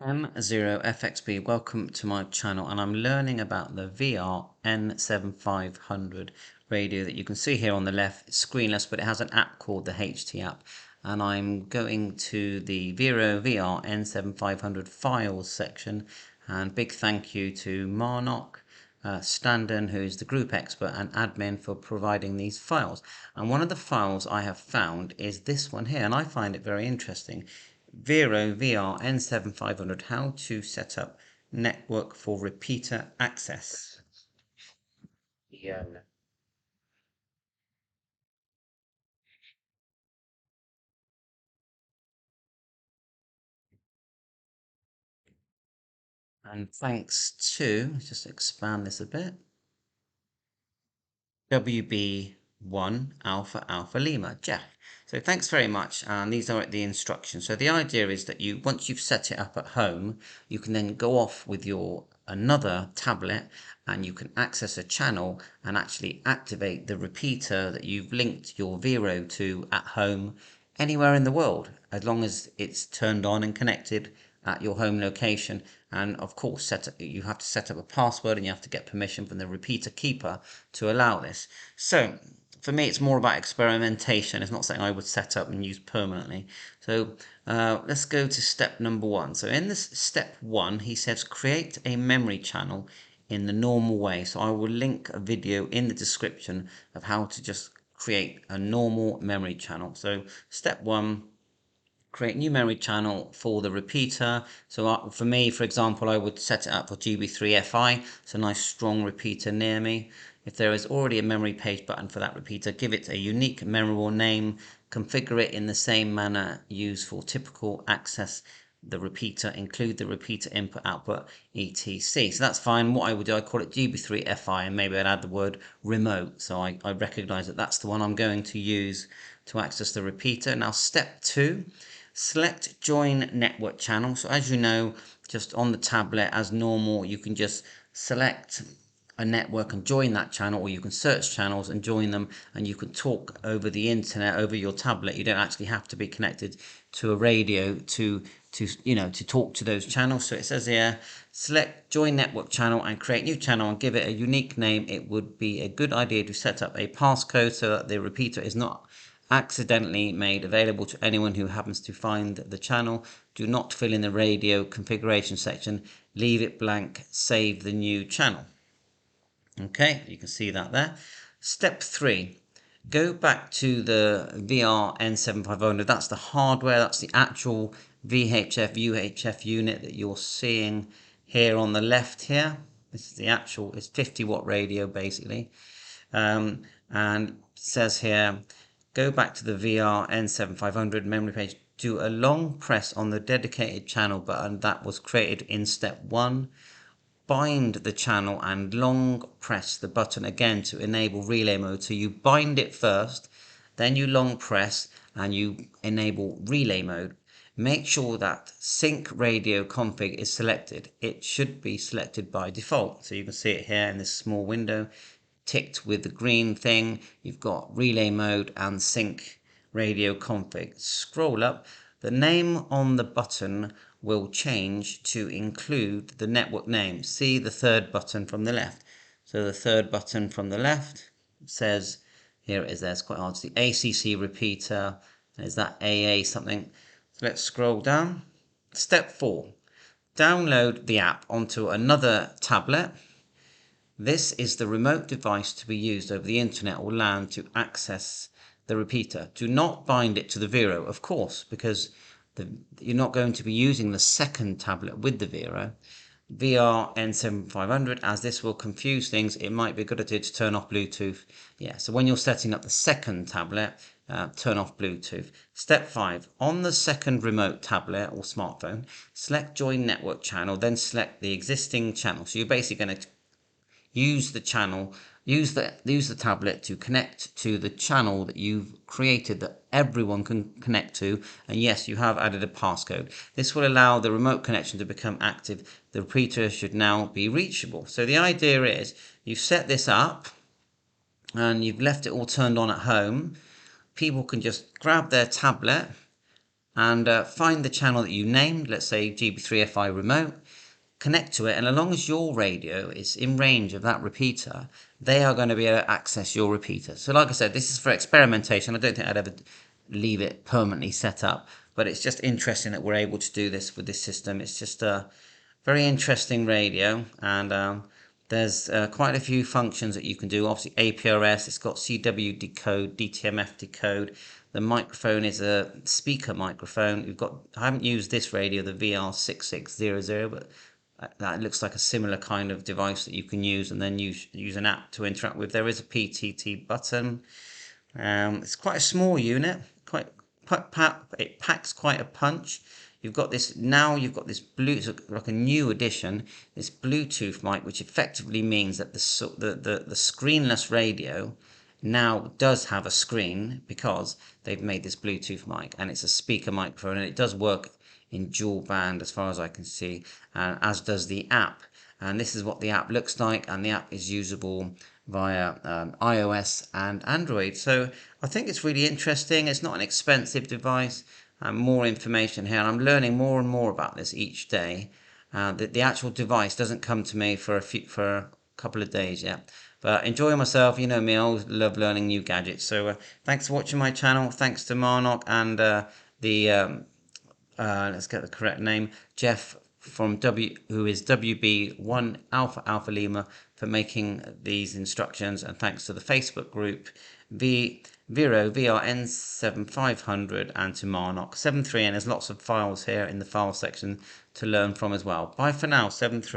M0FXB, welcome to my channel, and I'm learning about the VR-N7500 radio that you can see here on the left. It's screenless, but it has an app called the HT app, and I'm going to the Vero VR-N7500 files section, and big thank you to Marnock Standen, who's the group expert and admin, for providing these files. And one of the files I have found is this one here, and I find it very interesting. Vero VR-N7500, how to set up network for repeater access. Yeah. And thanks to, let's just expand this a bit, WB1 Alpha Alpha Lima, Jeff. So thanks very much, and these are the instructions. So the idea is that once you've set it up at home, you can then go off with your another tablet and you can access a channel and actually activate the repeater that you've linked your Vero to at home anywhere in the world, as long as it's turned on and connected at your home location. And of course, you have to set up a password and you have to get permission from the repeater keeper to allow this. So for me, it's more about experimentation. It's not something I would set up and use permanently. So let's go to step number 1. So in this step 1, he says create a memory channel in the normal way. So I will link a video in the description of how to just create a normal memory channel. So step 1, create new memory channel for the repeater. So for me, for example, I would set it up for GB3FI. It's a nice strong repeater near me. If there is already a memory page button for that repeater, give it a unique memorable name, configure it in the same manner used for typical access the repeater, include the repeater input output, etc. So that's fine. What I would do, I call it GB3FI, and maybe I'd add the word remote, so I recognize that that's the one I'm going to use to access the repeater. Now step 2, select join network channel. So as you know, just on the tablet as normal, you can just select a network and join that channel, or you can search channels and join them, and you can talk over the internet over your tablet. You don't actually have to be connected to a radio to talk to those channels. So it says here, select join network channel and create new channel and give it a unique name. It would be a good idea to set up a passcode so that the repeater is not accidentally made available to anyone who happens to find the channel. Do not fill in the radio configuration section. Leave it blank. Save the new channel. Okay, you can see that there. Step 3. Go back to the VR-N7500. That's the hardware. That's the actual VHF UHF unit that you're seeing here on the left here. This is the actual, it's 50-watt radio basically. And it says here, go back to the VR-N7500 memory page. Do a long press on the dedicated channel button that was created in step 1. Bind the channel and long press the button again to enable relay mode. So you bind it first, then you long press and you enable relay mode. Make sure that sync radio config is selected. It should be selected by default. So you can see it here in this small window, ticked with the green thing. You've got relay mode and sync radio config. Scroll up. The name on the button will change to include the network name. See the third button from the left. So the third button from the left says, here it is there, it's quite hard to see, ACC repeater. Is that AA something? So let's scroll down. Step 4, download the app onto another tablet. This is the remote device to be used over the internet or LAN to access the repeater. Do not bind it to the Vero, of course, because you're not going to be using the second tablet with the Vero. VR-N7500, as this will confuse things, it might be a good idea to turn off Bluetooth. Yeah, so when you're setting up the second tablet, turn off Bluetooth. Step 5, on the second remote tablet or smartphone, select join network channel, then select the existing channel. So you're basically going to use the channel, use the tablet to connect to the channel that you've created that everyone can connect to. And yes, you have added a passcode. This will allow the remote connection to become active. The repeater should now be reachable. So the idea is you've set this up and you've left it all turned on at home. People can just grab their tablet and find the channel that you named, let's say GB3FI remote, connect to it, and as long as your radio is in range of that repeater, they are going to be able to access your repeater. So like I said, this is for experimentation. I don't think I'd ever leave it permanently set up, but it's just interesting that we're able to do this with this system. It's just a very interesting radio, and there's quite a few functions that you can do. Obviously APRS, it's got CW decode, DTMF decode. The microphone is a speaker microphone. I haven't used this radio, the VR-6600, but that looks like a similar kind of device that you can use and then use an app to interact with. There is a PTT button. It's quite a small unit, it packs quite a punch. You've got this Bluetooth, like a new addition, this Bluetooth mic, which effectively means that the screenless radio now does have a screen because they've made this Bluetooth mic, and it's a speaker microphone, and it does work in dual band as far as I can see, as does the app. And this is what the app looks like, and the app is usable via iOS and Android. So I think it's really interesting. It's not an expensive device. More information here, and I'm learning more and more about this each day. The actual device doesn't come to me for a couple of days yet, but enjoying myself. You know me, I always love learning new gadgets. So thanks for watching my channel. Thanks to Marnock and let's get the correct name, Jeff from who is WB1 Alpha Alpha Lima, for making these instructions, and thanks to the Facebook group Vero VR-N7500 and to Marnock 73, and there's lots of files here in the file section to learn from as well. Bye for now, 73.